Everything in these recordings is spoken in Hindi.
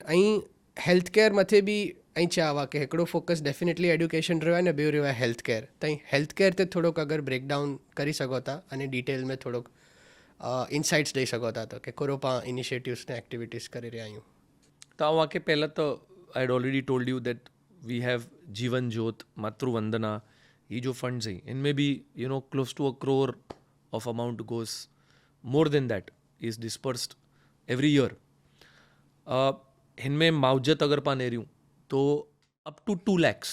અહીં हेल्थ केयर मथे बि અહીં चाहवा कि हिकिड़ो फोकस डेफिनेटली एजुकेशन रहियो आहे ने ॿियो रहियो आहे हेल्थ केयर त हेल्थ केयर ते थोड़ोक अगरि ब्रेकडाउन करी सघो था अने डिटेल में थोड़ोक ઇનસાઇટ્સ દઈ શકો था તો કે કોરો પાं ઇનિશિયેટિવ્સ ને એક્ટિવિટીઝ કરી રહ્યા આहियूं. तव्हां वाक़ई પહેલાં તો I had already told you that we have Jeevan Jyot Matruvandana ये जो फंड्स हैं इनमें भी close to 1 crore of amount goes more than that is dispersed every year. इनमें मावजत अगर पा ने रही तो अप टू 2 lakhs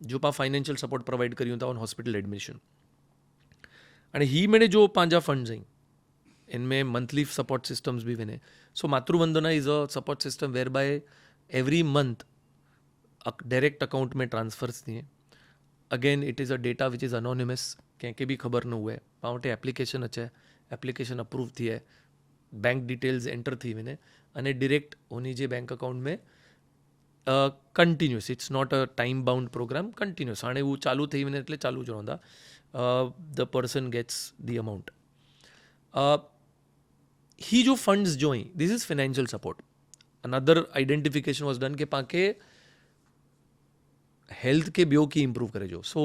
जो पा फाइनेंशियल सपोर्ट प्रोवाइड करियूं था ऑन हॉस्पिटल एडमिशन. અને ही मैंने जो पंहिंजा फंड्स हैं इनमें मंथली सपोर्ट सिस्टम्स भी विने. So Matruvandana is a support system where by every month direct account में ट्रांसफर्स थिए. Again it is a data which is anonymous कंहिंखे बि ख़बर न हुए. पाण वटि एप्लीकेशन अचे एप्लीकेशन अप्रूव थिए बैंक डिटेल्स एंटर थी वञे अने डायरेक्ट उन जे बैंक अकाउंट में continues it's not a time bound programme continues हाणे उहो चालू थी वञे એટલે ચાલુ જ रहंदा. The person gets the amount. ही जो फंड्स जो हैं this is financial support. Another identification was done के पाके हेल्थ के ॿियो की इम्प्रूव करे जो. So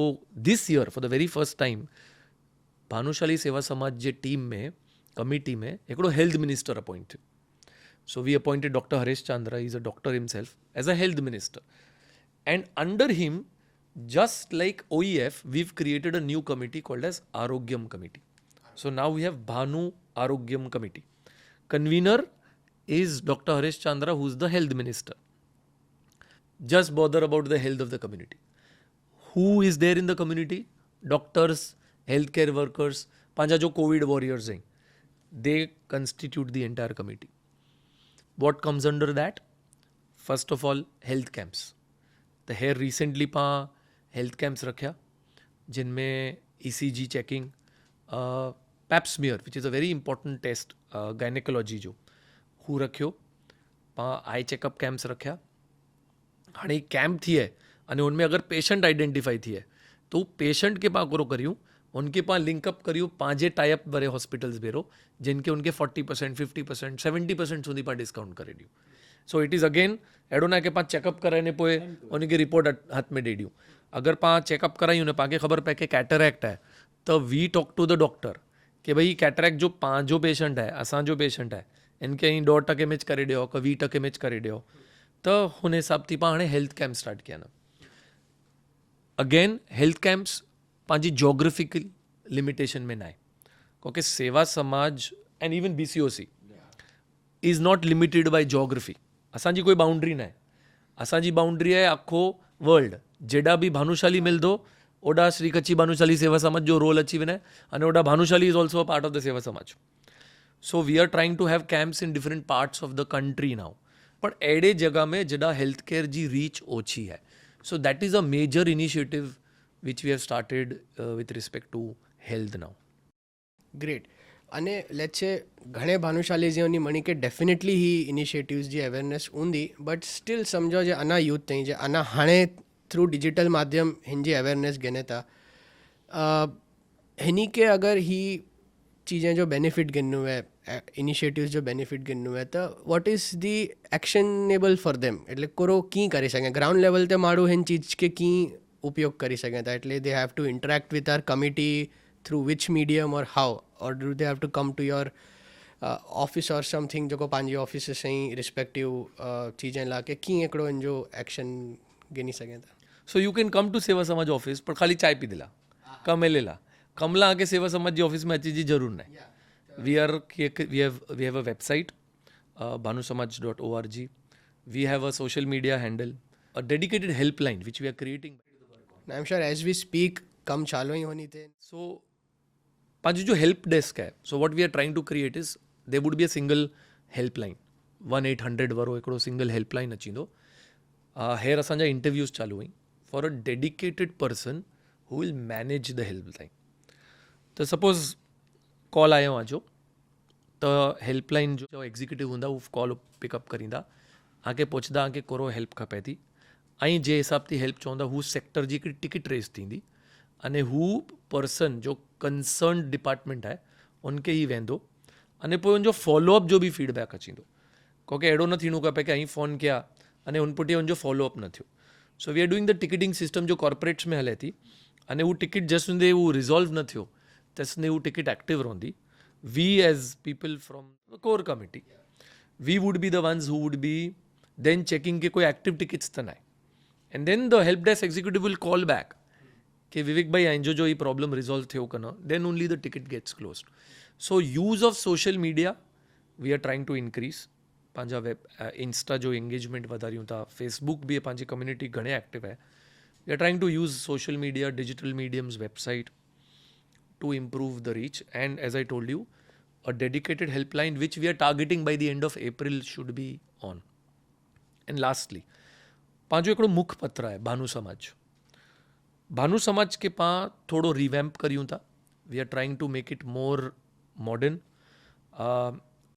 this year for the very first time Bhanushali Seva Samaj जे टीम में कमिटी में हिकिड़ो हेल्थ मिनिस्टर अपॉइंट थियो. So we appointed Dr. Harish Chandra, he's a doctor himself, as a health minister. And under him, just like OEF, we've created a new committee called as Arogyam Committee. So now we have Bhanu Arogyam Committee. Convener is Dr. Harish Chandra, who's the health minister. Just bother about the health of the community. Who is there in the community? Doctors, healthcare workers, panja jo COVID warriors hain. They constitute the entire committee. What comes under that? First of all, health camps. The here recently पा health camps रखा जिनमें ECG checking, pap smear which is a very important test, gynecology जो हु रखियो पा आई चेकअप कैंप्स रखा. हाणे कैंप थी है अने उनमें अगर पेशेंट आइडेंटिफाई थी है तो पेशेंट के पा करो करियूं उनके पास लिंकअप करियो पांचे टाइप वाले हॉस्पिटल्स बेरो जिनके उनके 40%, 50%, 70% सुधी पर डिस्काउंट करे ॾियूं. सो इट इज़ अगेन अहिड़ो न की पाण चेकअप कराइने पोइ उनखे रिपोर्ट हथ में ॾेई ॾियूं. अगरि पाण चेकअप करायूं न पाण खे ख़बर पए कि कैटरैक्ट आहे त we talk to the doctor कि भई कैटरैक्ट जो पंहिंजो पेशेंट आहे असांजो पेशेंट आहे इनखे ई 1.5% में करे ॾियो की 20% में करे ॾियो त हुन हिसाब थी पाण हाणे हेल्थ कैम्प स्टार्ट कया न. अगेन हेल्थ कैम्प्स पंहिंजी जोग्राफिकल लिमिटेशन में न आहे क्योंकि सेवा समाज and even BCOC is not limited by geography. असांजी कोई बाउंड्री न आहे. असांजी बाउंड्री आहे आखो वर्ल्ड. जेॾा बि भानुशाली मिलंदो ओॾा श्री कच्छी भानुशाली सेवा समाज जो रोल अची वञे अने ओॾा Bhanushali is also a part of the Seva Samaj. So we are trying to have camps in different parts of the country now. पर अहिड़े जगह में जॾा हेल्थ केयर जी रीच ओછી है. So that is a major initiative which we have started with respect to health now. Great. અને લેટ છે ઘણે ભાનુશાલીજીઓની મણી કે ડેફિનેટલી ही ઇનિશિયેટિવ્સ જે અવેરનેસ ઊંધી બટ સ્ટીલ સમજો જે આના यूथ થઈ જે આના હાणे થ્रू डिजिटल माध्यम हिंजी अवेयरनेस गिने था हिनी के अगर ही चीज़ें जो बेनिफिट गिनू है इनिशिएटिव्स जो बेनिफिट गिनू है तो what is the actionable for them એટલે કોરો કી કરી શકે ગ્રાઉન્ડ લેવલ તે મારું હિન ચીજ કે કી उपयोग કરી શકે था એટલે they have to interact with our committee through which medium or how or do they have to come to your office or something जो पंहिंजी ऑफिस से रिस्पेक्टिव चीज़ें ला के कीअं हिकिड़ो इन जो एक्शन गिनी सघे था. So you can come to Seva Samaj office पर खाली चाय पी दिला कम एलेला कमला आके सेवा समाज जी ऑफिस में अची जी ज़रूर न. We have a website bhanusamaj.org. We have a social media handle, a dedicated helpline which we are creating. I am sure as we speak कम चालू ही होनी थे. सो पंहिंजो जो हेल्प डेस्क है so what we are trying to create is they would be a single helpline 1-800 वारो हिकिड़ो सिंगल हेल्पलाइन अचींदो. हेर असांजा इंटरव्यूज़ चालू आहिनि for a dedicated person who will manage the helpline. त सपोज़ कॉल आयो आहे जो त हेल्पलाइन जो एग्जीक्यूटिव हूंदा उहो कॉल पिकअप करींदा आके पुछंदा आके कोरो हेल्प खपे थी ऐं जे हिसाब थी हेल्प चवंदा हू सेक्टर जी हिकिड़ी टिकट रेस थींदी अने हू पर्सन जो कंसर्न डिपार्टमेंट आहे उनखे ई वेंदो अने पोइ उनजो फॉलोअप जो बि फीडबैक अचींदो. को के एडो नहीं नु पे कि अँ फोन किया અને ઉનપુટી જો ફોલોઅપ ન થયો so we are doing the ticketing system જો કોર્પોરેટ્સ में हले थी અને वो टिकट जस्ट हुंदे वो रिजॉल्व न थियो तसने वो टिकट एक्टिव रहंदी we as people from the core committee we would be the ones who would be then checking के कोई एक्टिव टिकट्स त नाय and then the help desk executive will call back कि विवेक भाई आइन जो ये प्रॉब्लम रिजॉल्व थियो कनो then only the ticket gets closed so use of social media we are trying to increase पंहिंजा वेब इंस्टा जो एंगेजमेंट वधारियूं था फेसबुक भी पंहिंजी कम्युनिटी घणे एक्टिव है we are trying to use social media digital mediums website to improve the reach and as I told you a dedicated helpline which we are targeting by the end of April should be on and lastly पंहिंजो हिकिड़ो मुखपत्र आहे भानु समाज के पां थोड़ो रिवैम्प करियूं था we are trying to make it more modern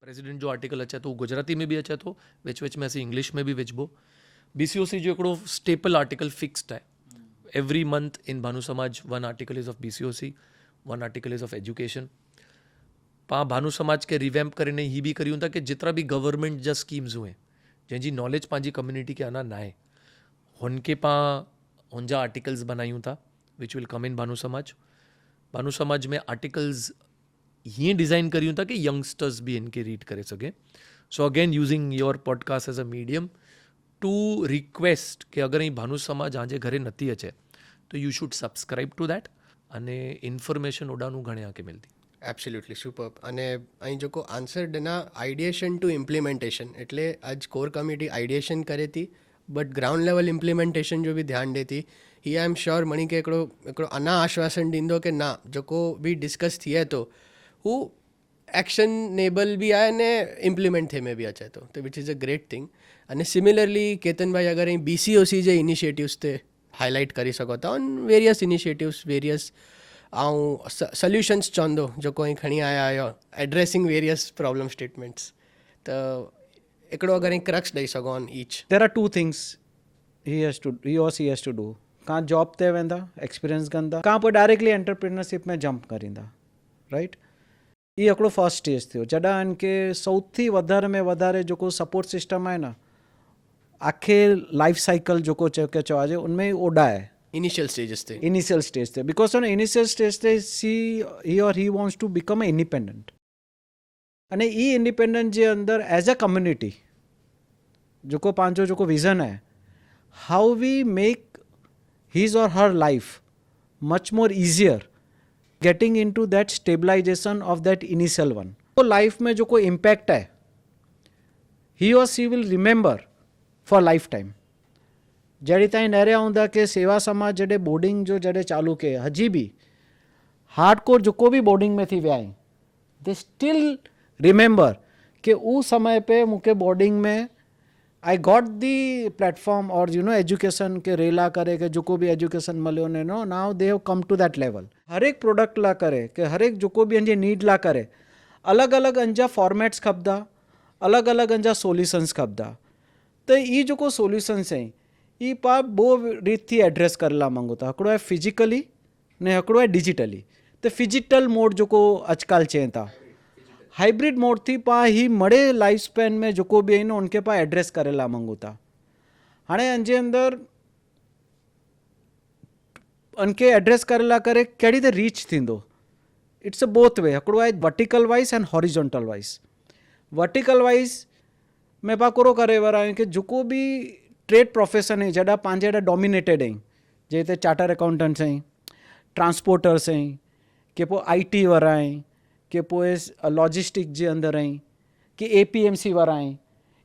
president जो आर्टिकल अचे तो गुजराती में भी अचे तो विच में असीं इंग्लिश में भी विझबो BCOC जो हिकिड़ो स्टेपल आर्टिकल फिक्स्ड है एवरी मंथ इन भानु समाज one article is of BCOC one article is of education पां भानु समाज के रिवैम्प करीने ही भी करियूं था कि जितना भी गवर्नमेंट जा स्कीम्स हुए जंहिंजी नॉलेज पंहिंजी कम्युनिटी के अञा नाहे हुनके पां हुनजा आर्टिकल्स बनायूं था विच विल कम इन भानु समाज में आर्टिकल्स हीअं डिज़ाइन करियूं था कि यंगस्टर्स भी इनके रीड करे सघे so again using your podcast as a medium to request कि अगर અહીં ભાનુ સમાજ આજે ઘરે નથી અચે તો you should subscribe two that અને ઇન્ફોર્મેશન ઓડાનું ઘણે આંકે મિલતી એબ્સોલ્યુટલી સુપર અને અહીં જો કો આન્સર ડના આઈડિએશન ટુ ઇમ્પ્લિમેન્ટેશન એટલે આજ કોર કમિટી આઈડિએશન કરે थी बट ग्राउंड लेवल इम्प्लीमेंटेशन जो भी ध्यान ॾे थी ही आई एम श्योर मणी के हिकिड़ो अञा आश्वासन ॾींदो कि ना जेको बि डिस्कस थिए थो हू एक्शनेबल बि आहे ने इम्प्लीमेंट थिए में बि अचे थो त which is a great thing અને સિમિલરલી કેતનભાઈ અગર અહીં BCOC જે ઇનિશિયેટિવ્સ તે હાઇલાઇટ કરી શકો था ઓન વેરિયસ ઇનિશિયેટિવ્સ વેરિયસ ऐं सॉल्यूशंस चवंदो जेको અહીં खणी आया आहियो एड्रेसिंग वेरियस प्रॉब्लम स्टेटमेंट्स त हिकिड़ो अगरि અહીં क्रक्स ॾेई सघो on each there are two things he or she has to do कां जॉब ते वेंदा एक्सपीरियंस कंदा कां पोइ डायरेक्टली एंटरप्रेन्योरशिप में जंप करींदा राइट ये हिकिड़ो फर्स्ट स्टेज थियो जॾहिं इनके सौથી वधारे में वधारे जेको सपोर्ट सिस्टम आहे न आखे लाइफ साइकिल जेको चवाजे उनमें ओॾा आहे इनिशियल स्टेजेस ते इनिशियल स्टेज ते बिकॉज ऑन इनिशियल स्टेज ते ही और he wants to become a independent अने ई इंडिपेंडेंट जे अंदर एज अ कम्युनिटी जेको पंहिंजो जेको विज़न आहे हाउ वी मेक हिज और her life much more easier getting in to that stabilisation of that initial one तो लाइफ में जो कोई इम्पैक्ट है ही और she will remember for life time जॾहिं ताईं न रहिया हूंदा कि सेवा समाज जॾहिं बोर्डिंग जो जॾहिं चालू कये हजी बि हार्डकोर जेको बि बोर्डिंग में थी विया आहिनि दे स्टिल रिमेंबर कि उहो समय पे मूंखे बोर्डिंग में आई गॉट दी प्लेटफॉर्म और यू नो एजुकेशन के रेला करे कि जेको बि एजुकेशन मिलियो ने no now they have come to that level हर एक प्रोडक्ट ला करे कि हर एक जेको बि अंजे नीड ला करे अलॻि अलॻि अंजा फॉर्मेट्स खपंदा अलॻि अलॻि अंजा सोल्यूशंस खपंदा त ई जेको सोल्यूशंस आहिनि ई पा बो रीत थी एड्रेस करेला मांगो था हिकिड़ो आहे फिजिकली ने हिकिड़ो आहे डिजिटली त फिजिटल मोड जेको अॼुकल्ह चवनि था हाइब्रिड मोड थी पा ही मड़े लाइफ स्पैन में जेको बि आहिनि उनखे पा एड्रेस करेला मांगो था हाणे अंजे अंदरि उनखे एड्रेस करेला करे कहिड़ी त रीच थींदो इट्स अ बोथ वे हिकिड़ो आहे vertical wise and horizontal wise vertical wise में पा कोरो करे वारा आहियूं कि जेको बि ट्रेड प्रोफेशन आहिनि जॾहिं पंहिंजे हेॾा डोमिनेटेड आहिनि जे हिते चार्टर अकाउंटेंट्स आहिनि ट्रांसपोर्टर्स आहिनि कि पोइ IT वारा आहिनि कि पोइ लॉजिस्टिक जे अंदरि आहिनि कि APMC वारा आहिनि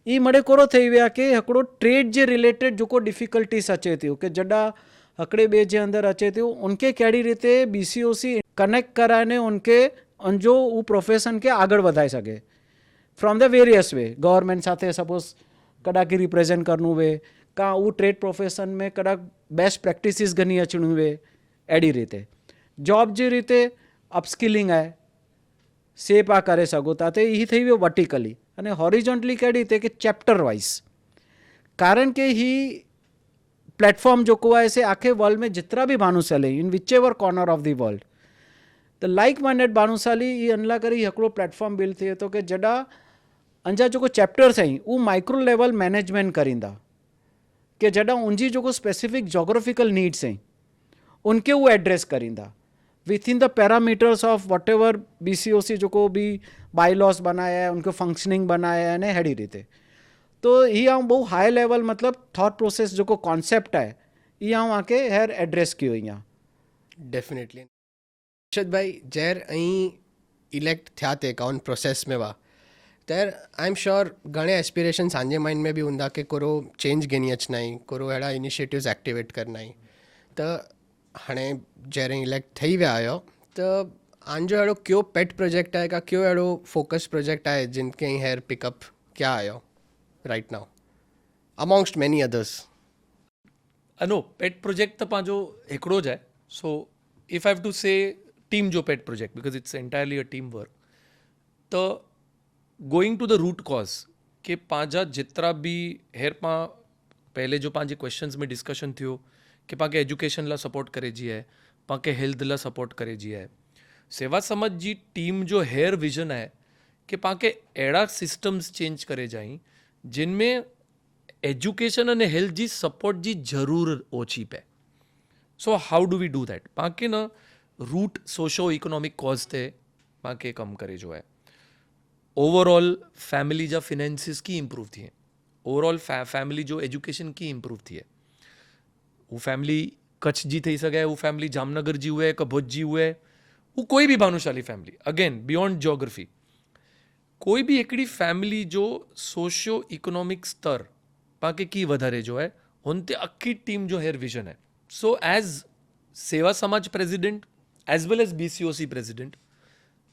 ई मड़े कोरो थी विया कि हिकिड़ो ट्रेड जे रिलेटेड जेको डिफ़िकल्टीस अचे थियूं कि जॾहिं हिकिड़े ॿिए जे अंदरि अचे थियूं उनखे कहिड़ी रीते BCOC कनेक्ट कराइने उनखे उनजो उहो प्रोफेशन खे આગળ વધાઈ सघे from the various way government સાથે સપોઝ કદાચ રિપ્રેઝેન્ટ કરવું વે કાં ઉ ટ્રેડ પ્રોફેશન में કદાચ બેસ્ટ પ્રેક્ટિસીસ ઘણી અચણું વે अहिड़ी रीते जॉब जी रीते अपस्किलिंग आहे से पा करे सघो था त ही थी वियो वर्टिकली अने हॉरिजॉन्टली कहिड़ी रीते कि चैप्टर वाइज़ कारण के ही प्लेटफॉर्म जेको आहे से आखे वर्ल्ड में जेतिरा बि Bhanushali in whichever corner of the world त लाइक माइंडेड भानुशाली ई अनला करे हिकिड़ो प्लेटफॉर्म बिल्ड थिए थो कि जॾहिं अंजा जो चैप्टर्स हैं वो माइक्रो लेवल मैनेजमेंट करींदा कि जॾहिं उनजी जो स्पेसिफिक जोग्राफिकल नीड्स हैं उनके वो एड्रेस करींदा within the parameters of whatever BCOC जो भी बायलॉस बनाया है उनके फंक्शनिंग बनाया है ने हेड़ी रीते तो ये आऊँ बहुत हाई लेवल मतलब थॉट प्रोसेस जो कॉन्सेप्ट है ये आऊँ आके हेर एड्रेस कयो यहाँ डेफिनेटली अक्षत भाई जैर અહીં ઇલેક્ટ થયા તે કાઉन प्रोसेस में वा तर आई एम श्योर घणे एस्पिरेशन सांजे माइंड में भी हूंदा कि कोरो चेंज गिनी अचनाई कोरो अहिड़ा इनिशिएटिव्स एक्टिवेट करनाई त हाणे जैरे इलेक्ट थी विया आहियो त आंजो अहिड़ो कयो पेट प्रोजेक्ट आहे का कयो अहिड़ो फोकस प्रोजेक्ट आहे जिन खे हेयर पिकअप क्या आयो right now amongst many others नो पेट प्रोजेक्ट त पंहिंजो हिकिड़ो ज आहे so if I have to say team जो pet project because it's entirely a team work त going to the root cause के पंहिंजा जेतिरा बि हेर पां पहले जो पंहिंजे क्वेश्चन्स में डिस्कशन थियो कि पाण एजुकेशन लाइ सपोर्ट करे जी आहे पाण हेल्थ लाइ सपोर्ट करे जी आहे सेवा समाज जी टीम जो हेयर विजन आहे कि पाण अहिड़ा सिस्टम्स चेंज करे जाई जिन में एजुकेशन अने हेल्थ जी सपोर्ट जी ज़रूर ओછી पए so how do we do that पाण न रूट सोशो इकोनॉमिक कॉज ते पाण कम करे जो है ओवरऑल फैमिली जा फिनेंसिस की इम्प्रूव थिए ओवरऑल फैमिली जो एजुकेशन की इम्प्रूव थिए वो फैमिली कच्छ जी थी सके वो फैमिली जामनगर जी हुए का भुज जी हुए वो कोई भी Bhanushali family again beyond geography कोई भी हिकिड़ी फैमिली जो सोशियो इकोनॉमिक स्तर पाके की वधारे जो है हुन ते अखी टीम जो हेयर विजन है सो as Seva Samaj president as well as BCOC president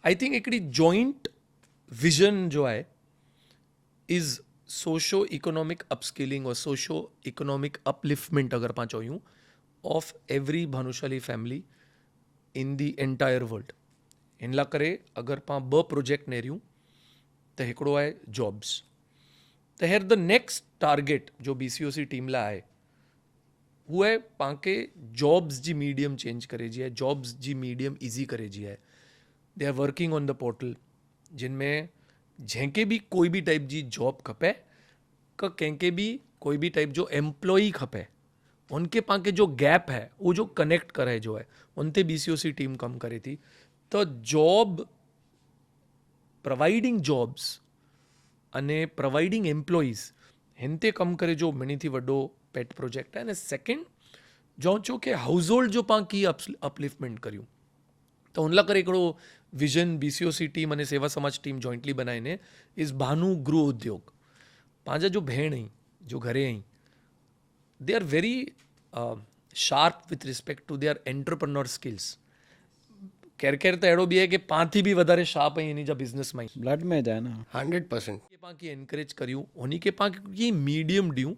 I think हिकिड़ी जॉइंट विजन जो है इज़ सोशो इकोनॉमिक अपस्किलिंग और सोशो इकोनॉमिक अपलिफ्टमेंट अगर पाँ चऊं of every Bhanushali family in the entire world इन ला करे अगर पाँ ब प्रोजेक्ट नेरियूं त हिकिड़ो आहे जॉब्स त हेर द नेक्स्ट टारगेट जो BCOC टीम ला आहे वो है पाण खे जॉब्स जी मीडियम चेंज करे जी है जॉब्स जी मीडियम ईज़ी करे जी है they are working on the portal जिन में जंहिंखे बि कोई बि टाइप जी जॉब खपे का कंहिंखे बि कोई बि टाइप जो एम्प्लॉई खपे उनके पाण खे जो गैप है वो जो कनेक्ट करे जो है उन ते BCOC टीम कम करे थी तो जॉब प्रोवाइडिंग जॉब्स अने प्रोवाइडिंग एम्प्लॉईज़ हिन ते कम करे जो मनी थी वॾो पेट प्रोजेक्ट है अने सेकेंड जो चो कि हाउस होल्ड जो पाण की अपलिफ्टमेंट करियूं तो उन लाइ करे हिकिड़ो विजन BCOC टीम अने सेवा समाज टीम जॉइंटली बनाईने इज़ भानु गृह उद्योग पंहिंजा जो भेण आहीं जो घरे आहीं they are very sharp with respect to their entrepreneur skills केर केर त अहिड़ो बि आहे कि पाण थी बि वधारे शार्प आहीं इन जा बिज़नेस मां ब्लड में जाए ना 100% के पाण खे एनकरेज करियूं उन्ही खे पाण खे मीडियम ॾियूं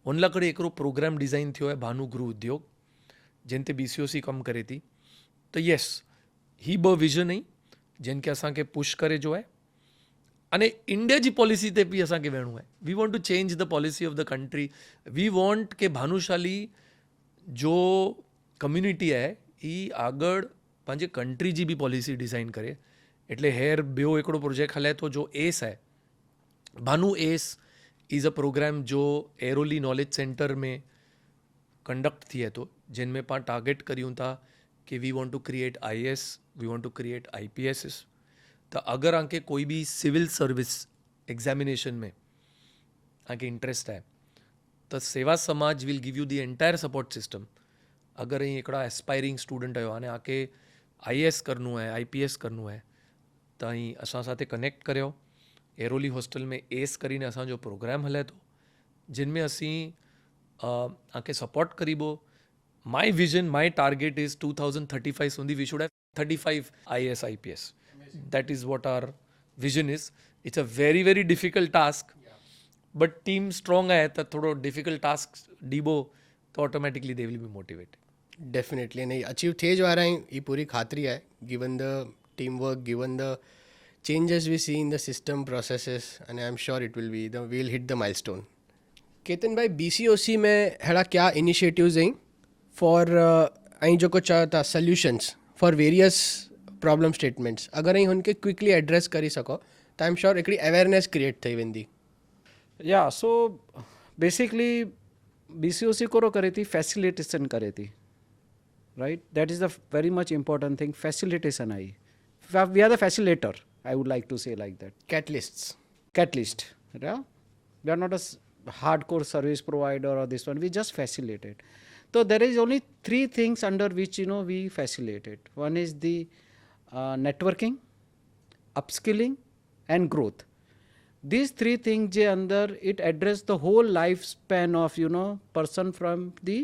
उन लाइ करे हिकिड़ो प्रोग्राम डिज़ाइन थियो आहे भानु गृह उद्योग जिन ते BCOC कमु करे थी त यस ही ॿ विजन आहिनि जिन खे असांखे पुश करे जो आहे अने इंडिया जी पॉलिसी ते बि असांखे वेहणो आहे we want to change the policy of the country we want के भानुशाली जो कम्युनिटी आहे ही આગળ पंहिंजे कंट्री जी बि पॉलिसी डिज़ाइन करे એટલે હેર ॿियो हिकिड़ो प्रोजेक्ट हले थो जो एस आहे Bhanu S is a program जो एरोली नॉलेज सेंटर में कंडक्ट थिए थो जिन में पाण टारगेट करियूं था कि we want to create IAS we want to create IPS त अगर आंखे कोई भी सिविल सर्विस एग्जामिनेशन में आंखे इंटरेस्ट है तो सेवा समाज will give you the entire support system अगर અહીં हिकिड़ा एस्पायरिंग स्टूडेंट आयो अने आंखे IAS करनो है IPS करनो है त અહીં असां साथे कनेक्ट करियो एरोली हॉस्टल में एस करीने असांजो प्रोग्राम हले थो जिन में असीं आंखे सपोर्ट करीबो my vision my target is 2035 सुधी we should have 35 IAS IPS that is what our vision is it's a very very difficult task but team strong है त थोड़ो डिफिकल्ट टास्क ॾीबो तो automatically they will be motivated definitely नहीं अचीव थे ज वारा आहियूं ये पूरी खातरी है given the team work given the changes we see in the system processes and I'm sure it will be we'll hit the milestone. Ketan भाई BCOC में हेड़ा क्या इनिशिएटिव्स हैं फॉर आई जो कुछ था solutions for various problem statements अगर અહીં उनके क्विकली एड्रेस करी सको त आई एम श्योर हिकिड़ी अवेयरनेस क्रिएट थी वेंदी. या सो बेसिकली BCOC कोरो करे थी फैसिलिटेशन करे थी, right. That is the very much important thing. Facilitation I, we are the facilitator, I would like to say like that. Catalysts. Catalyst, yeah. We are not a hardcore service provider or this one, we just facilitate it. So there is only three things under which we facilitate. One is the networking, upskilling and growth. These three things je under it address the whole lifespan of person from the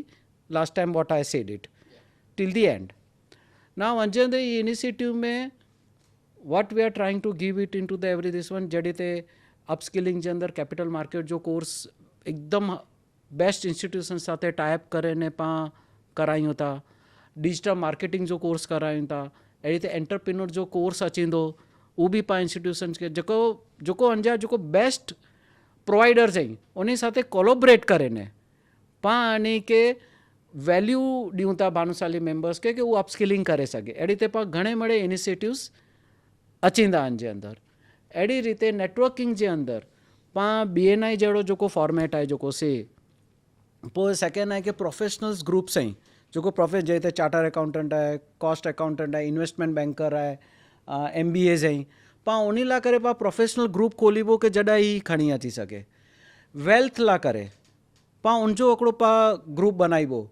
last time what I said it till the end. Now under the initiative mein what we are trying to give it into the every this one जॾहिं ते अपस्किलिंग जे अंदरि कैपिटल मार्केट जो कोर्स एकदम बेस्ट इंस्टीट्यूशन साथे टाइप करे ने पाण करायूं था. डिजिटल मार्केटिंग जो कोर्स करायूं था. अहिड़ी ते एंटरप्रेन्योर जो कोर्स अचींदो उहो बि पाण इंस्टीट्यूशन्स खे जेको अंजा जेको बेस्ट प्रोवाइडर्स आहिनि उन साथे कोलोबरेट करे ने पाण अने के वैल्यू ॾियूं था भानुशाली मेंबर्स खे कि उहो अपस्किलिंग करे सघे. अहिड़ी ते पाण घणे मड़े इनिशिएटिव्स अचींदा आहिनि जे अंदरि. अहिड़ी रीते नेटवर्किंग जे अंदरि पाण BNI जहिड़ो जेको फॉर्मेट आहे जेको से पोइ सेकेंड आहे कि प्रोफेशनल्स ग्रुप्स आहिनि जेको जंहिं ते चार्टर अकाउंटेंट आहे, कॉस्ट अकाउंटेंट आहे, इन्वेस्टमेंट बैंकर आहे, MBAs आहिनि. पाण उन लाइ करे पाण प्रोफेशनल ग्रुप खोलिबो कि जॾहिं ही खणी अची सघे. वेल्थ लाइ करे पाण उनजो हिकिड़ो पाण ग्रुप बनाइबो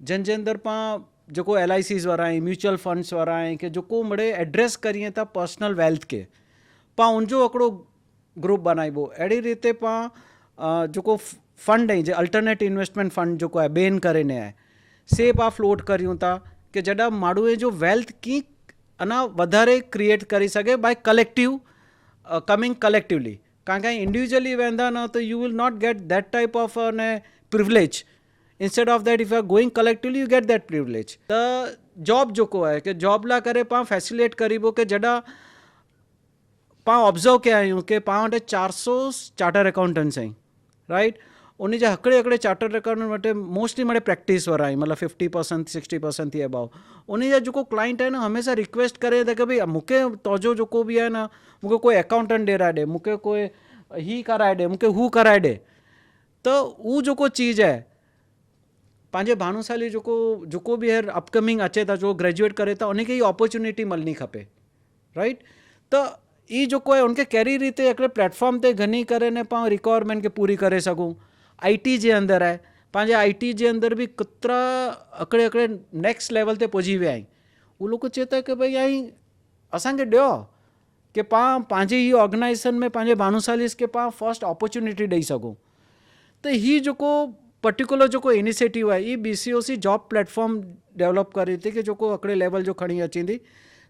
जंहिंजे अंदरि पाण जेको LICs वारा आहिनि, म्यूचुअल फंड्स वारा आहिनि कि जेको मिड़े एड्रेस करिए था पर्सनल वेल्थ खे, पाण उनजो हिकिड़ो ग्रुप बनाइबो. अहिड़ी रीते पाण जेको फंड आहे जे अल्टरनेट इन्वेस्टमेंट फंड जेको आहे बेन करे ने आहे से पाण फ्लोट करियूं था कि जॾहिं माण्हूअ जो वेल्थ कीअं अञा वधारे क्रिएट करे सघे बाय कलेक्टिव कमिंग कलेक्टिवली. कारण के इंडिविजुअली वेंदा न त you will not get that type of privilege. Instead of that if you are going collectively you get that privilege. त जॉब जेको आहे कि जॉब लाइ करे पाण फैसिलिटेट करिबो कि जॾहिं पाण ऑब्ज़र्व कया आहियूं कि पाण वटि 400 चार्टर अकाउंटेंट्स आहिनि, राइट. उन जा हिकिड़े चार्टर अकाउंटेंट वटि मोस्टली मड़े प्रैक्टिस वारा आहिनि, मतिलबु 50% 60% थी अबाव. उन जा जेको क्लाइंट आहे न हमेशह रिक्वेस्ट करे त कि भई मूंखे तव्हांजो जेको बि आहे न मूंखे कोई अकाउंटेंट ॾेराए ॾे, मूंखे कोई ही कराए ॾे, मूंखे हू कराए ॾे. त उहो जेको चीज़ आहे पंहिंजे भानुशाली जेको बि हींअर अपकमिंग अचे था जो ग्रेजुएट करे था उनखे ई अपॉर्चुनिटी मिलणी खपे, राइट. त ई जेको आहे उनखे कहिड़ी रीते हिकिड़े प्लेटफॉर्म ते घनी करे ने पाण रिक्वायरमेंट खे पूरी करे सघूं. IT जे अंदरि आहे पंहिंजे IT जे अंदरि बि केतिरा हिकिड़े नेक्स्ट लेवल ते पहुची विया आहिनि. उहो लोग चए था कि भई असांखे ॾियो कि पाण पंहिंजी ही ऑर्गेनाइजेशन में पंहिंजे भानुशालीस खे पाण फर्स्ट अपॉर्चुनिटी ॾेई सघूं. त ही जेको पर्टिकुलर जेको इनिशिएटिव आहे ई BCOC जॉब प्लेटफॉर्म डेवलप करे थी कि जेको हिकिड़े लेवल जो खणी अचींदी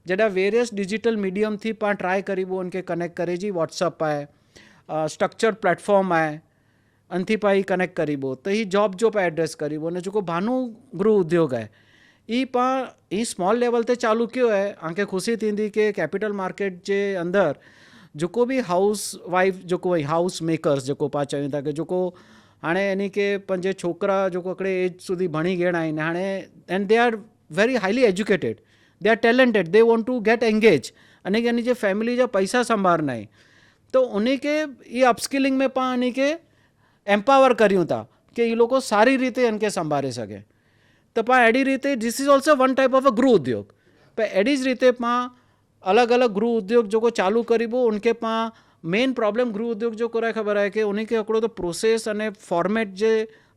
जॾहिं वेरियस डिजिटल मीडियम थी पाण ट्राई करिबो उनखे कनेक्ट करे जी. व्हाट्सअप आहे, स्ट्रक्चर्ड प्लेटफॉर्म आहे, अंथी पाई कनेक्ट करिबो. त ही जॉब जो पाण एड्रेस करिबो. अने जेको भानु गृह उद्योग आहे ई पाण ही स्मॉल लेवल ते चालू कयो आहे. तव्हांखे ख़ुशी थींदी कि कैपिटल मार्केट जे अंदरि जेको बि हाउस वाइफ जेको हाउस मेकर्स जेको पाण चयूं था कि जेको हाणे यानी कि पंहिंजे छोकिरा जेको हिकिड़े एज સુધી ભણી ગયા आहिनि हाणे and they are very highly educated, they are talented, they want to get engage अने यानी जे फैमिली जा पैसा संभालना आहे. त उन खे ई अपस्किलिंग में पाण इन खे एम्पावर करियूं था कि ये लोग सारी रीते इनके संभाले सके. तो पाण अहिड़ी रीते this is also one type of a गृह उद्योग. पर अहिड़ी ज रीते पाण अलग अलग गृह उद्योग जो चालू करिबो उनके पाण मेन प्रॉब्लम गृह उद्योग जो कराए ख़बर आहे कि उनखे हिकिड़ो त प्रोसेस अने फॉर्मेट जे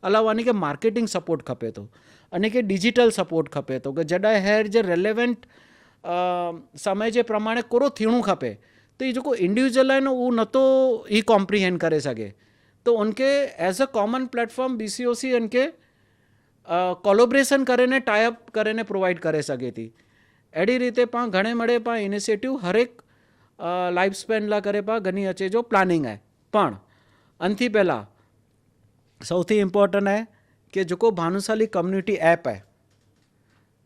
अलावा उनखे मार्केटिंग सपोर्ट खपे थो, उनखे डिजिटल सपोर्ट खपे थो कि जॾहिं हेर जे रेलेवेंट समय जे प्रमाणे कोरो थियणो खपे. त ये जेको इंडिविजुअल आहे न उहो नथो ई कॉम्प्रीहेंड करे सघे. तो उनके as a common platform BCOC उनके कोलोब्रेशन करे ने टाइप करे ने प्रोवाइड करे सके थी. अहिड़ी रीते पाण घणे मड़े पाण इनिशिएटिव हर एक लाइफ स्पेन लाइ करे पाण घणी अचे जो प्लानिंग आहे. पण अंथी पहिला સૌથી ઇમ્પોર્ટન્ટ है कि जेको भानुशाली कम्युनिटी ऐप है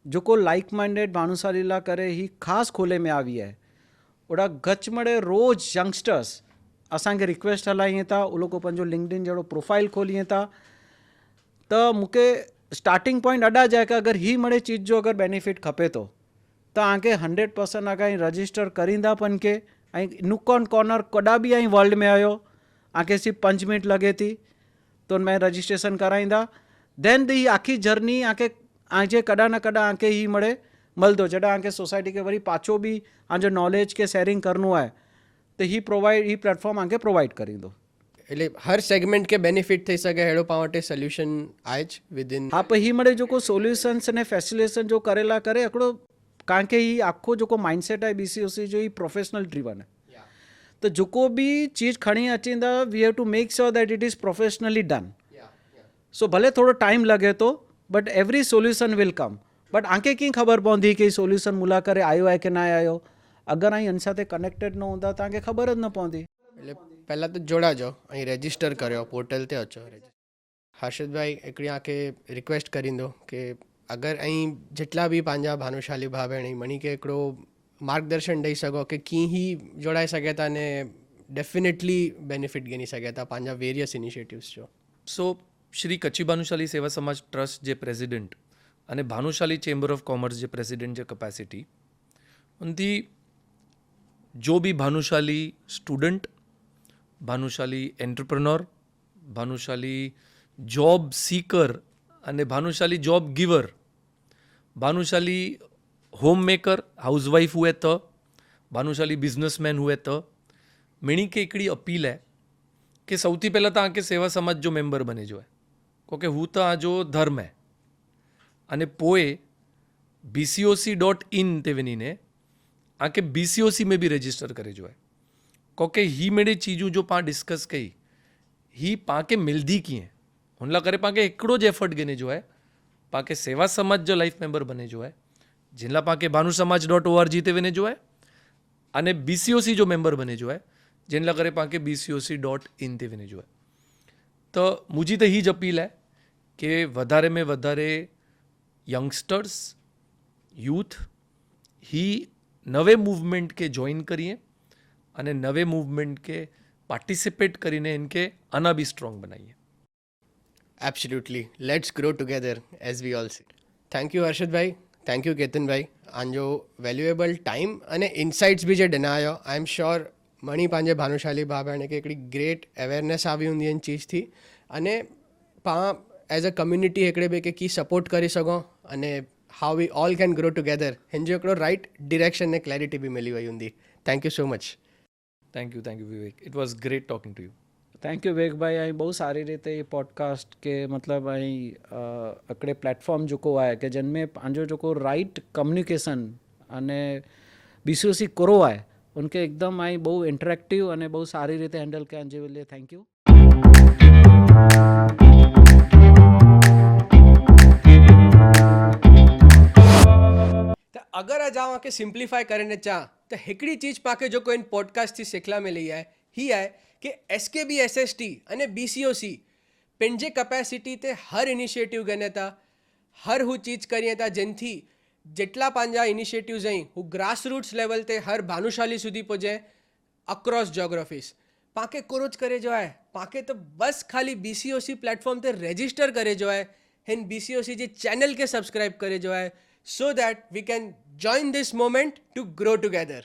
जेको लाइक माइंडेड भानुशाली ला करे ही ख़ासि खोले में आई है. ओड़ा गचमड़े रोज़ यंगस्टर्स असांखे रिक्वेस्ट हलाइए था, उहो लोग पंहिंजो लिंक्डइन जहिड़ो प्रोफाइल खोलिए था. त मूंखे स्टार्टिंग पॉइंट अॾा जाए कि अगरि ही मड़े चीज़ जो अगरि बेनिफिट खपे थो त तव्हांखे 100% अगरि रजिस्टर करींदा पन के ऐं नुक ऑन कॉर्नर कॾहिं बि ऐं वर्ल्ड में आयो आंखे सिर्फ़ु 5 मिनट लॻे थी तो मैं रजिस्ट्रेशन कराईंदा देन दी आखी जर्नी आंखे आंजे कॾहिं न कॾहिं आंखे ही મળंदो जॾहिं आंखे सोसाइटी खे वरी पाछो बि आंजो नॉलेज खे शेयरिंग करिणो आहे त ही प्लेटफॉर्म आंखे प्रोवाइड करींदो એટલે હર સેગમેન્ટ કે બેનિફિટ થઈ શકે હેડો પાવા માટે સોલ્યુશન आहे જ વિધિન હા પણ ही મળે जेको सोल्यूशन्स ने फैसिलेशन जो करेला करे हिकिड़ो कारण के ही आखो जेको माइंडसेट आहे BCOC जो ही प्रोफेशनल ड्रिवन आहे तो जेको बि चीज़ खणी अचींदा we have to make sure that it is professionally done so भले थोड़ो टाइम लगे तो but every solution will come but आंखे कीअं ख़बर पवंदी कि सोल्यूशन मुला करे आयो आहे कि न आयो अगरि અહીં એની સાથે કનેક્ટેડ ન હूंदा तव्हांखे ख़बर જ न पवंदी એટલે પહેલાં તો જોડાજો અહીં રજિસ્ટર કર્યો પોર્ટલ તે અચો હર્ષદભાઈ हिकिड़ी आंखे रिक्वेस्ट करींदो कि अगरि અહીં જેટલા બી पंहिंजा भानुशाली भाउ भेण मणी खे हिकिड़ो मार्गदर्शन ॾेई सघो कि कीअं ई जोड़ाए सघे था ने डेफिनेटली बेनिफिट गिनी सघे था पंहिंजा वेरियस इनिशिएटिव्स जो सो श्री कच्छी भानुशाली सेवा समाज ट्रस्ट जे प्रेसिडेंट અને ભાનુશાલી ચેમ્બર ઓફ કોમર્સ જે પ્રેસિડેન્ટ જે કેપેસિટી ઉનથી જો બી Bhanushali student Bhanushali entrepreneur Bhanushali job seeker અને Bhanushali job giver Bhanushali home maker housewife हुए तो ભાનુશાલી બિઝનેસમેન हुए तो मीणी के हिकिड़ी अपील है कि સૌથી પહેલાં તો આંકે સેવા સમાજ जो मेंबर बने जो है क्योंकि हूँ तो आ जो धर्म है અને પોએ BCOC.in ते वञीने आके BCOC में भी रजिस्टर करे जो है क्योंकि ही मेरे चीज़ूं जो पाण डिस्कस कई ही पाके मिलदी कीअं हुन करे पाके हिकिड़ो ज एफर्ट गिने जो है पाके सेवा समाज जो लाइफ मेंबर बने जो है जिन ला पाके भानुसमाज.org ते वञे जो है अने BCOC जो मेंबर बने जो है जिन ला करे पाके BCOC.in ते वञे जो है तो मुझी तो ही ज अपील है कि वधारे में वधारे यंगस्टर्स यूथ ही नवे मूवमेंट के ज्वाइन करिए અને નવે મૂવમેન્ટ કે પાર્ટિસિપેટ કરીને ઇનકે આના બી સ્ટ્રોંગ બનાવીએ absolutely let's grow together as we all say thank you Harshadbhai thank you Ketanbhai આંજો વેલ્યુએબલ ટાઈમ અને ઇન્સાઇટ્સ બી જે ॾिना आई एम श्योर मणी पंहिंजे भानुशाली भाउ भेण खे हिकिड़ी ग्रेट अवेयरनेस આવી हूंदी इन चीज़ थी अने पाण एज अ कम्युनिटी हिकिड़े ॿिए खे कीअं सपोर्ट करे सघूं अने how we all can grow together हिन जो हिकिड़ो राइट डिरेक्शन ने क्लैरिटी बि मिली वई हूंदी thank you so much thank you Vivek it was great talking to you thank you Vivekbhai અહીં બહુ સારી રીતે એ પॉडकास्ट के मतलब અહીં हिकिड़े प्लेटफॉर्म जेको आहे कि जिन में पंहिंजो जेको राइट कम्युनिकेशन अने BCOC करो आहे उनखे एकदम અહીં બહુ ઇન્ટરેક્ટિવ અને બહુ સારી રીતે હેન્ડલ करण जे लिए थैंक यू तो अगर आज आऊँ के सिंप्लीफाई करने चाह तो हिकड़ी चीज़ पाके जो कोई पॉडकास्ट थी सिखला मिली है ही है कि SKB SST अने BCOC पंहिंजे कैपेसिटी ते हर इनिशिएटिव गणे था हर हू चीज़ करिए था जिनथी जेटला पंहिंजा इनिशिएटिव्स आहिनि हू ग्रास रूट्स लेवल ते हर भानुशाली सुधी पुजे अक्रॉस जोग्राफीज़ पाके कुरोज करे जो है पाके तो बस खाली BCOC प्लेटफॉर्म ते रजिस्टर करे जो है हिन BCOC जे चैनल के सब्सक्राइब करे जो है so that we can join this moment to grow together.